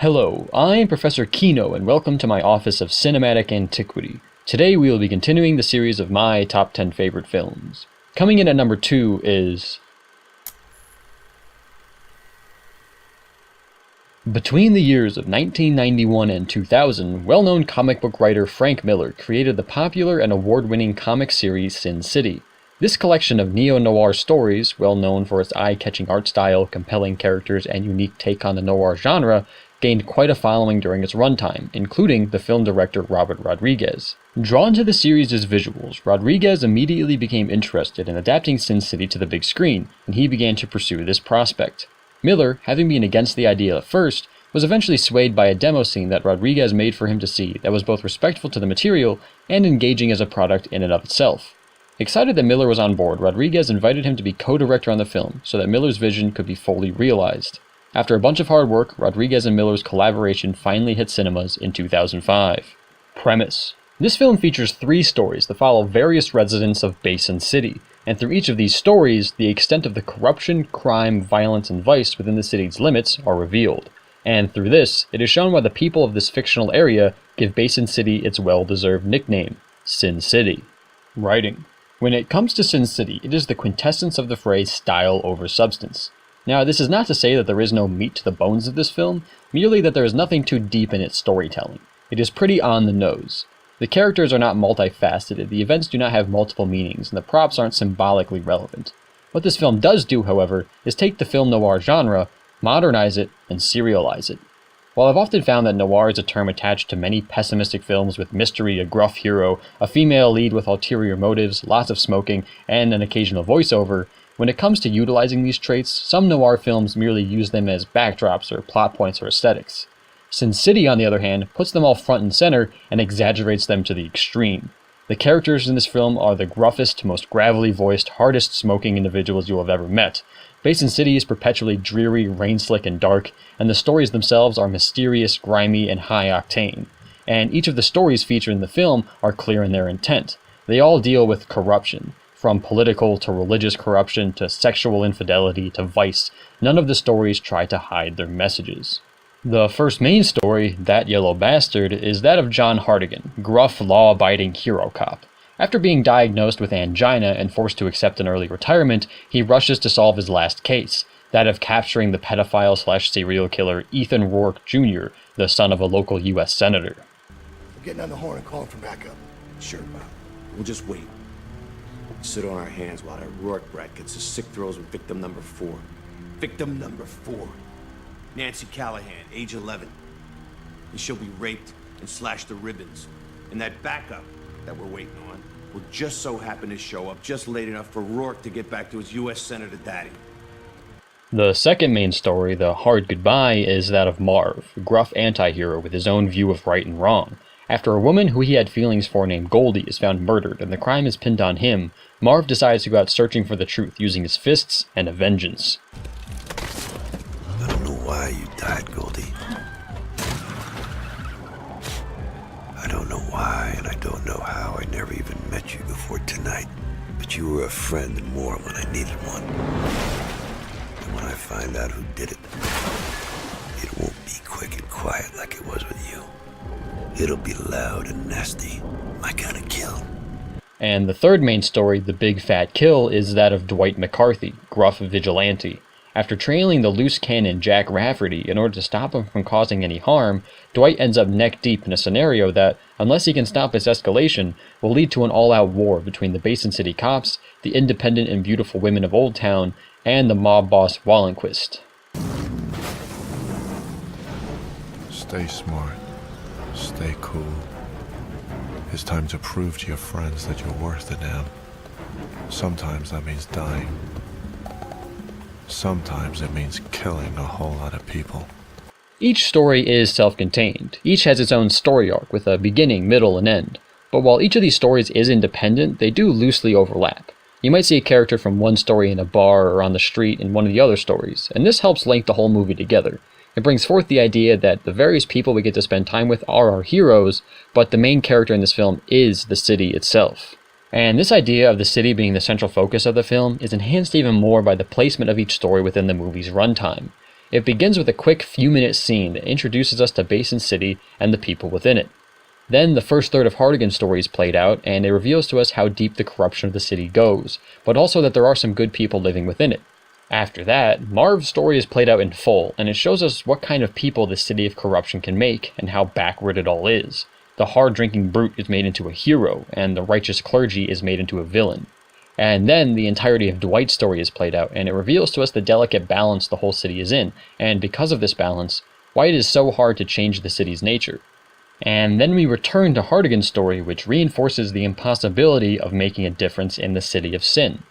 Hello, I'm Professor Kino, and welcome to my Office of Cinematic Antiquity. Today we will be continuing the series of my top 10 favorite films. Coming in at number 2 is... Between the years of 1991 and 2000, well-known comic book writer Frank Miller created the popular and award-winning comic series Sin City. This collection of neo-noir stories, well known for its eye-catching art style, compelling characters, and unique take on the noir genre, gained quite a following during its runtime, including the film director Robert Rodriguez. Drawn to the series' visuals, Rodriguez immediately became interested in adapting Sin City to the big screen, and he began to pursue this prospect. Miller, having been against the idea at first, was eventually swayed by a demo scene that Rodriguez made for him to see that was both respectful to the material and engaging as a product in and of itself. Excited that Miller was on board, Rodriguez invited him to be co-director on the film so that Miller's vision could be fully realized. After a bunch of hard work, Rodriguez and Miller's collaboration finally hit cinemas in 2005. Premise. This film features 3 stories that follow various residents of Basin City, and through each of these stories, the extent of the corruption, crime, violence, and vice within the city's limits are revealed. And through this, it is shown why the people of this fictional area give Basin City its well-deserved nickname, Sin City. Writing. When it comes to Sin City, it is the quintessence of the phrase style over substance. Now, this is not to say that there is no meat to the bones of this film, merely that there is nothing too deep in its storytelling. It is pretty on the nose. The characters are not multifaceted, the events do not have multiple meanings, and the props aren't symbolically relevant. What this film does do, however, is take the film noir genre, modernize it, and serialize it. While I've often found that noir is a term attached to many pessimistic films with mystery, a gruff hero, a female lead with ulterior motives, lots of smoking, and an occasional voiceover, when it comes to utilizing these traits, some noir films merely use them as backdrops or plot points or aesthetics. Sin City, on the other hand, puts them all front and center and exaggerates them to the extreme. The characters in this film are the gruffest, most gravelly voiced, hardest smoking individuals you have ever met. Basin City is perpetually dreary, rain-slick, and dark, and the stories themselves are mysterious, grimy, and high-octane. And each of the stories featured in the film are clear in their intent. They all deal with corruption. From political to religious corruption to sexual infidelity to vice, none of the stories try to hide their messages. The first main story, That Yellow Bastard, is that of John Hartigan, gruff, law-abiding hero cop. After being diagnosed with angina and forced to accept an early retirement, he rushes to solve his last case, that of capturing the pedophile/serial killer Ethan Rourke Jr., the son of a local U.S. senator. We're getting on the horn and calling for backup. Sure, Bob. We'll just wait. Sit on our hands while that Rourke brat gets his sick throws with victim number 4. Victim number 4. Nancy Callahan, age 11. And she'll be raped and slashed to ribbons. And that backup that we're waiting on will just so happen to show up just late enough for Rourke to get back to his U.S. Senator daddy. The second main story, The Hard Goodbye, is that of Marv, a gruff anti-hero with his own view of right and wrong. After a woman who he had feelings for named Goldie is found murdered and the crime is pinned on him, Marv decides to go out searching for the truth using his fists and a vengeance. I don't know why you died, Goldie. I don't know why, and I don't know how. I never even met you before tonight. But you were a friend and more when I needed one. And when I find out who did it, it won't be quick and quiet like it was with you. It'll be loud and nasty, my kind of kill. And the third main story, The Big Fat Kill, is that of Dwight McCarthy, gruff vigilante. After trailing the loose cannon Jack Rafferty in order to stop him from causing any harm, Dwight ends up neck-deep in a scenario that, unless he can stop its escalation, will lead to an all-out war between the Basin City cops, the independent and beautiful women of Old Town, and the mob boss Wallenquist. Stay smart. Stay cool. It's time to prove to your friends that you're worth a damn. Sometimes that means dying. Sometimes it means killing a whole lot of people. Each story is self-contained. Each has its own story arc with a beginning, middle, and end. But while each of these stories is independent, they do loosely overlap. You might see a character from one story in a bar or on the street in one of the other stories, and this helps link the whole movie together. It brings forth the idea that the various people we get to spend time with are our heroes, but the main character in this film is the city itself. And this idea of the city being the central focus of the film is enhanced even more by the placement of each story within the movie's runtime. It begins with a quick few-minute scene that introduces us to Basin City and the people within it. Then the first third of Hardigan's story is played out, and it reveals to us how deep the corruption of the city goes, but also that there are some good people living within it. After that, Marv's story is played out in full, and it shows us what kind of people this city of corruption can make, and how backward it all is. The hard-drinking brute is made into a hero, and the righteous clergy is made into a villain. And then the entirety of Dwight's story is played out, and it reveals to us the delicate balance the whole city is in, and because of this balance, why it is so hard to change the city's nature. And then we return to Hardigan's story, which reinforces the impossibility of making a difference in the City of Sin.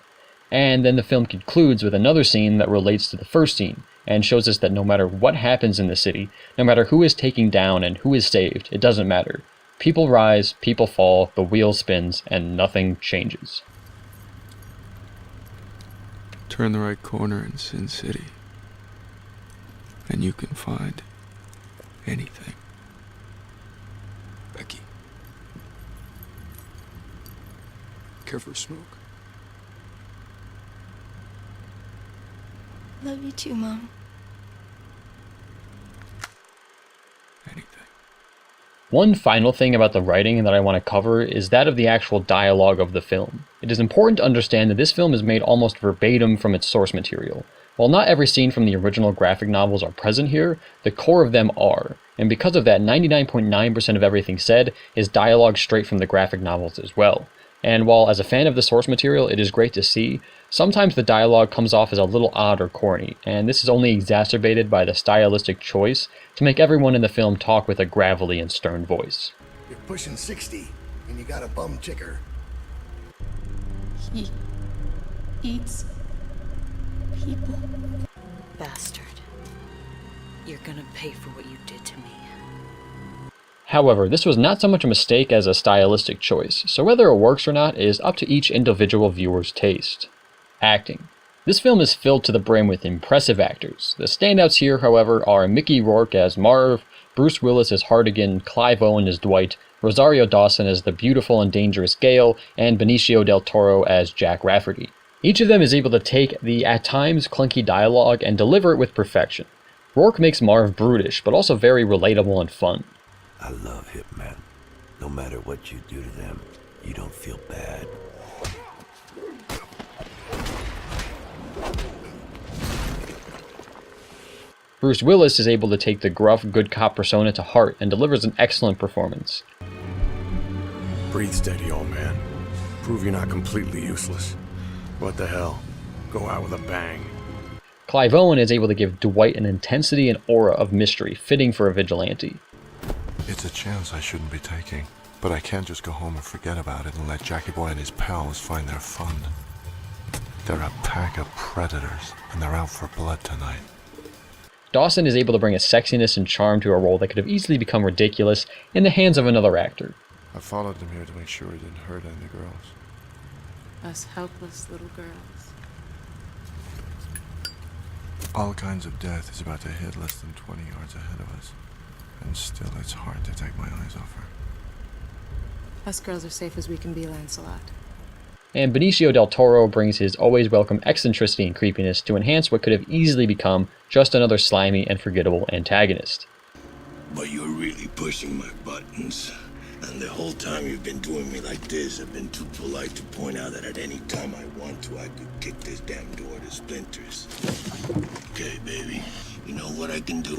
And then the film concludes with another scene that relates to the first scene, and shows us that no matter what happens in the city, no matter who is taken down and who is saved, it doesn't matter. People rise, people fall, the wheel spins, and nothing changes. Turn the right corner in Sin City, and you can find anything. Becky. Care for a smoke? Love you too, Mom. Anything. One final thing about the writing that I want to cover is that of the actual dialogue of the film. It is important to understand that this film is made almost verbatim from its source material. While not every scene from the original graphic novels are present here, the core of them are, and because of that, 99.9% of everything said is dialogue straight from the graphic novels as well. And while as a fan of the source material it is great to see, sometimes the dialogue comes off as a little odd or corny, and this is only exacerbated by the stylistic choice to make everyone in the film talk with a gravelly and stern voice. You're pushing 60, and you got a bum ticker. He eats people. Bastard. You're gonna pay for what you did to me. However, this was not so much a mistake as a stylistic choice, so whether it works or not is up to each individual viewer's taste. Acting. This film is filled to the brim with impressive actors. The standouts here, however, are Mickey Rourke as Marv, Bruce Willis as Hardigan, Clive Owen as Dwight, Rosario Dawson as the beautiful and dangerous Gale, and Benicio del Toro as Jack Rafferty. Each of them is able to take the at times clunky dialogue and deliver it with perfection. Rourke makes Marv brutish, but also very relatable and fun. I love hitmen. No matter what you do to them, you don't feel bad. Bruce Willis is able to take the gruff, good cop persona to heart and delivers an excellent performance. Breathe steady, old man. Prove you're not completely useless. What the hell? Go out with a bang. Clive Owen is able to give Dwight an intensity and aura of mystery fitting for a vigilante. It's a chance I shouldn't be taking, but I can't just go home and forget about it and let Jackie Boy and his pals find their fun. They're a pack of predators, and they're out for blood tonight. Dawson is able to bring a sexiness and charm to a role that could have easily become ridiculous in the hands of another actor. I followed them here to make sure he didn't hurt any of the girls. Us helpless little girls. All kinds of death is about to hit less than 20 yards ahead of us. And still, it's hard to take my eyes off her. Us girls are safe as we can be, Lancelot. And Benicio del Toro brings his always welcome eccentricity and creepiness to enhance what could have easily become just another slimy and forgettable antagonist. But you're really pushing my buttons. And the whole time you've been doing me like this, I've been too polite to point out that at any time I want to, I could kick this damn door to splinters. Okay, baby. You know what I can do.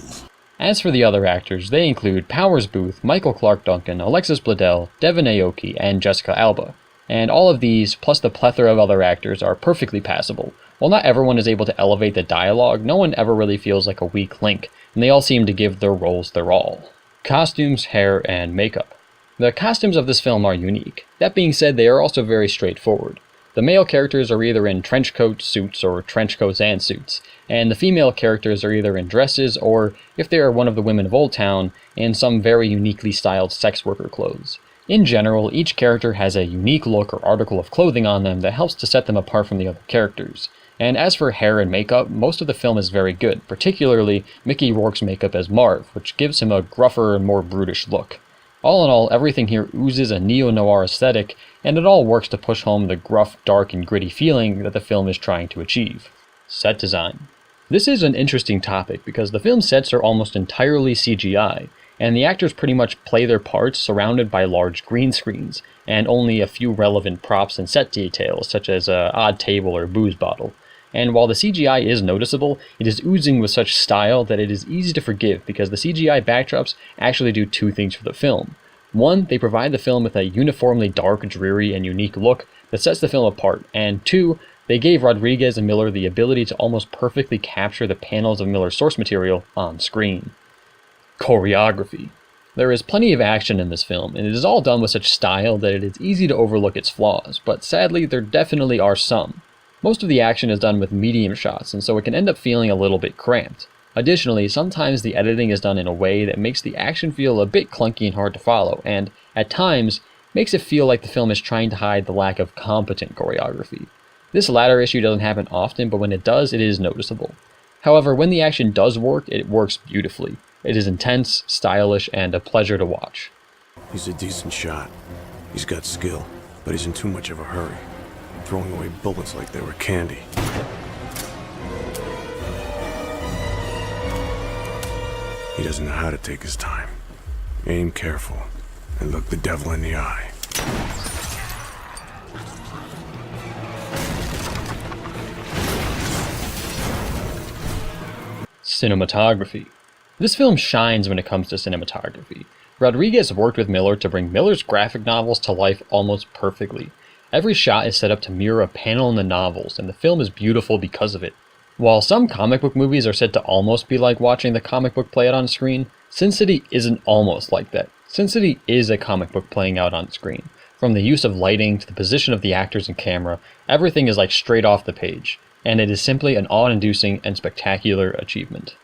As for the other actors, they include Powers Booth, Michael Clark Duncan, Alexis Bledel, Devon Aoki, and Jessica Alba. And all of these, plus the plethora of other actors, are perfectly passable. While not everyone is able to elevate the dialogue, no one ever really feels like a weak link, and they all seem to give their roles their all. Costumes, hair, and makeup. The costumes of this film are unique. That being said, they are also very straightforward. The male characters are either in trench coat suits or trench coats and suits, and the female characters are either in dresses or, if they are one of the women of Old Town, in some very uniquely styled sex worker clothes. In general, each character has a unique look or article of clothing on them that helps to set them apart from the other characters. And as for hair and makeup, most of the film is very good, particularly Mickey Rourke's makeup as Marv, which gives him a gruffer and more brutish look. All in all, everything here oozes a neo-noir aesthetic, and it all works to push home the gruff, dark, and gritty feeling that the film is trying to achieve. Set design. This is an interesting topic because the film sets are almost entirely CGI, and the actors pretty much play their parts surrounded by large green screens, and only a few relevant props and set details such as an odd table or booze bottle. And while the CGI is noticeable, it is oozing with such style that it is easy to forgive because the CGI backdrops actually do two things for the film. One, they provide the film with a uniformly dark, dreary, and unique look that sets the film apart, and two, they gave Rodriguez and Miller the ability to almost perfectly capture the panels of Miller's source material on screen. Choreography. There is plenty of action in this film, and it is all done with such style that it is easy to overlook its flaws, but sadly there definitely are some. Most of the action is done with medium shots, and so it can end up feeling a little bit cramped. Additionally, sometimes the editing is done in a way that makes the action feel a bit clunky and hard to follow, and, at times, makes it feel like the film is trying to hide the lack of competent choreography. This latter issue doesn't happen often, but when it does, it is noticeable. However, when the action does work, it works beautifully. It is intense, stylish, and a pleasure to watch. He's a decent shot. He's got skill, but he's in too much of a hurry, throwing away bullets like they were candy. He doesn't know how to take his time. Aim careful, and look the devil in the eye. Cinematography. This film shines when it comes to cinematography. Rodriguez worked with Miller to bring Miller's graphic novels to life almost perfectly. Every shot is set up to mirror a panel in the novels, and the film is beautiful because of it. While some comic book movies are said to almost be like watching the comic book play out on screen, Sin City isn't almost like that. Sin City is a comic book playing out on screen. From the use of lighting to the position of the actors and camera, everything is like straight off the page, and it is simply an awe-inducing and spectacular achievement.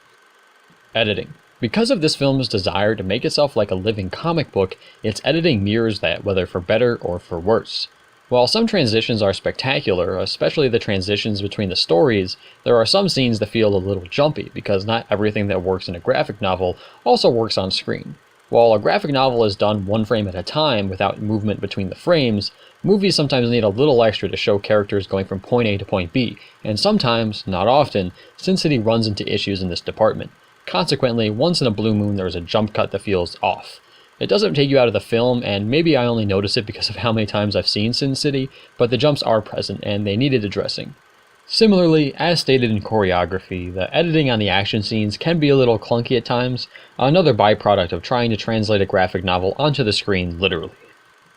Editing. Because of this film's desire to make itself like a living comic book, its editing mirrors that, whether for better or for worse. While some transitions are spectacular, especially the transitions between the stories, there are some scenes that feel a little jumpy because not everything that works in a graphic novel also works on screen. While a graphic novel is done one frame at a time without movement between the frames, movies sometimes need a little extra to show characters going from point A to point B, and sometimes, not often, Sin City runs into issues in this department. Consequently, once in a blue moon there is a jump cut that feels off. It doesn't take you out of the film, and maybe I only notice it because of how many times I've seen Sin City, but the jumps are present and they needed addressing. Similarly, as stated in Choreography, the editing on the action scenes can be a little clunky at times, another byproduct of trying to translate a graphic novel onto the screen literally.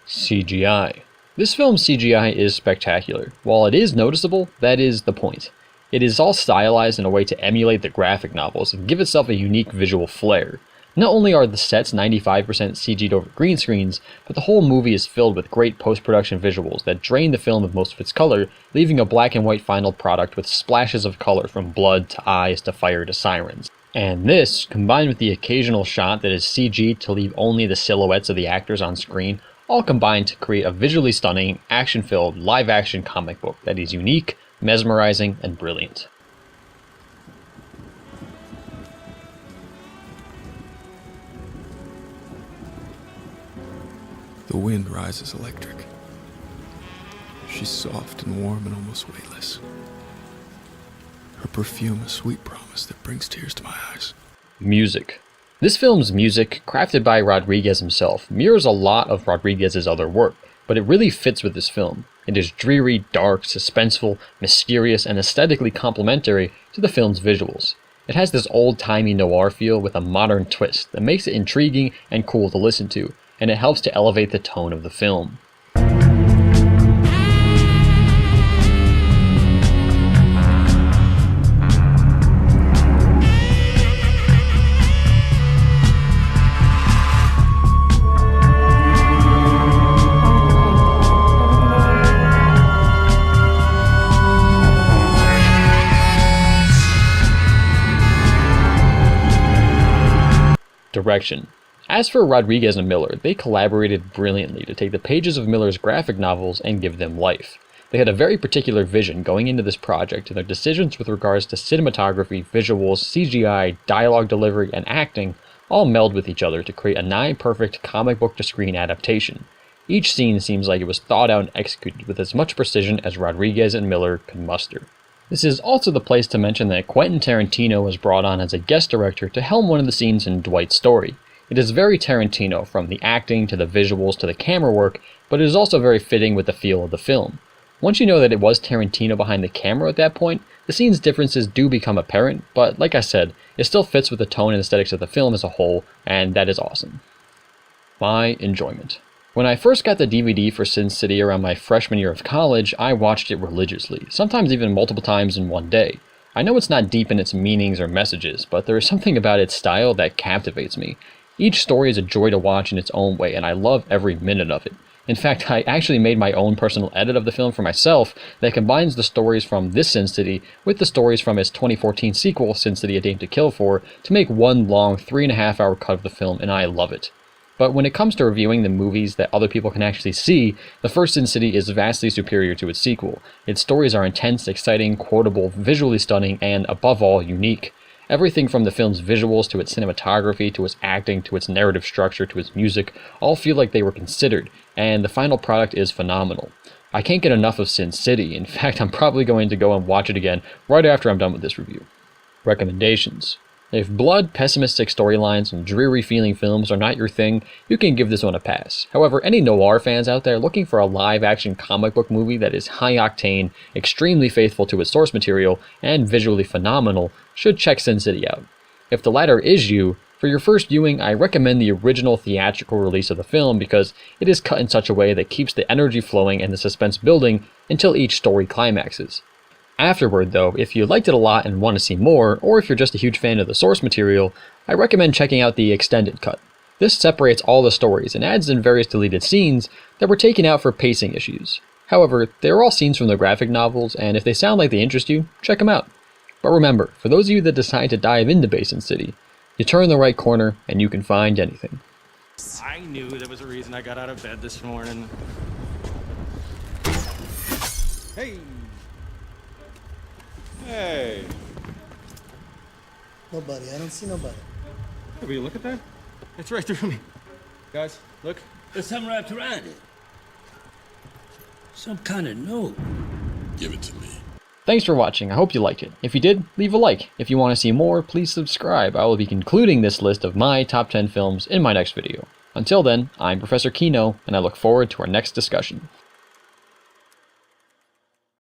CGI. This film's CGI is spectacular. While it is noticeable, that is the point. It is all stylized in a way to emulate the graphic novels and give itself a unique visual flair. Not only are the sets 95% CG'd over green screens, but the whole movie is filled with great post-production visuals that drain the film of most of its color, leaving a black and white final product with splashes of color from blood to eyes to fire to sirens. And this, combined with the occasional shot that is CG'd to leave only the silhouettes of the actors on screen, all combine to create a visually stunning, action-filled, live-action comic book that is unique, mesmerizing, and brilliant. The wind rises electric. She's soft and warm and almost weightless. Her perfume a sweet promise that brings tears to my eyes. Music. This film's music, crafted by Rodriguez himself, mirrors a lot of Rodriguez's other work, but it really fits with this film. It is dreary, dark, suspenseful, mysterious, and aesthetically complementary to the film's visuals. It has this old-timey noir feel with a modern twist that makes it intriguing and cool to listen to, and it helps to elevate the tone of the film. Direction. As for Rodriguez and Miller, they collaborated brilliantly to take the pages of Miller's graphic novels and give them life. They had a very particular vision going into this project, and their decisions with regards to cinematography, visuals, CGI, dialogue delivery, and acting all meld with each other to create a nigh-perfect comic book-to-screen adaptation. Each scene seems like it was thought out and executed with as much precision as Rodriguez and Miller could muster. This is also the place to mention that Quentin Tarantino was brought on as a guest director to helm one of the scenes in Dwight's story. It is very Tarantino, from the acting to the visuals to the camera work, but it is also very fitting with the feel of the film. Once you know that it was Tarantino behind the camera at that point, the scene's differences do become apparent, but like I said, it still fits with the tone and aesthetics of the film as a whole, and that is awesome. My enjoyment. When I first got the DVD for Sin City around my freshman year of college, I watched it religiously, sometimes even multiple times in one day. I know it's not deep in its meanings or messages, but there is something about its style that captivates me. Each story is a joy to watch in its own way, and I love every minute of it. In fact, I actually made my own personal edit of the film for myself that combines the stories from this Sin City with the stories from its 2014 sequel, Sin City: A Dame to Kill For, to make one long 3.5-hour cut of the film, and I love it. But when it comes to reviewing the movies that other people can actually see, the first Sin City is vastly superior to its sequel. Its stories are intense, exciting, quotable, visually stunning, and above all, unique. Everything from the film's visuals to its cinematography, to its acting, to its narrative structure, to its music, all feel like they were considered, and the final product is phenomenal. I can't get enough of Sin City. In fact, I'm probably going to go and watch it again right after I'm done with this review. Recommendations. If blood, pessimistic storylines, and dreary-feeling films are not your thing, you can give this one a pass. However, any noir fans out there looking for a live-action comic book movie that is high-octane, extremely faithful to its source material, and visually phenomenal should check Sin City out. If the latter is you, for your first viewing, I recommend the original theatrical release of the film because it is cut in such a way that keeps the energy flowing and the suspense building until each story climaxes. Afterward, though, if you liked it a lot and want to see more, or if you're just a huge fan of the source material, I recommend checking out the extended cut. This separates all the stories and adds in various deleted scenes that were taken out for pacing issues. However, they are all scenes from the graphic novels, and if they sound like they interest you, check them out. But remember, for those of you that decide to dive into Basin City, you turn the right corner and you can find anything. I knew there was a reason I got out of bed this morning. Hey! Hey! Nobody. I don't see nobody. Hey, will you look at that? It's right through me. Guys, look. There's something wrapped around it. Some kind of note. Give it to me. Thanks for watching, I hope you liked it. If you did, leave a like. If you want to see more, please subscribe. I will be concluding this list of my top 10 films in my next video. Until then, I'm Professor Kino, and I look forward to our next discussion.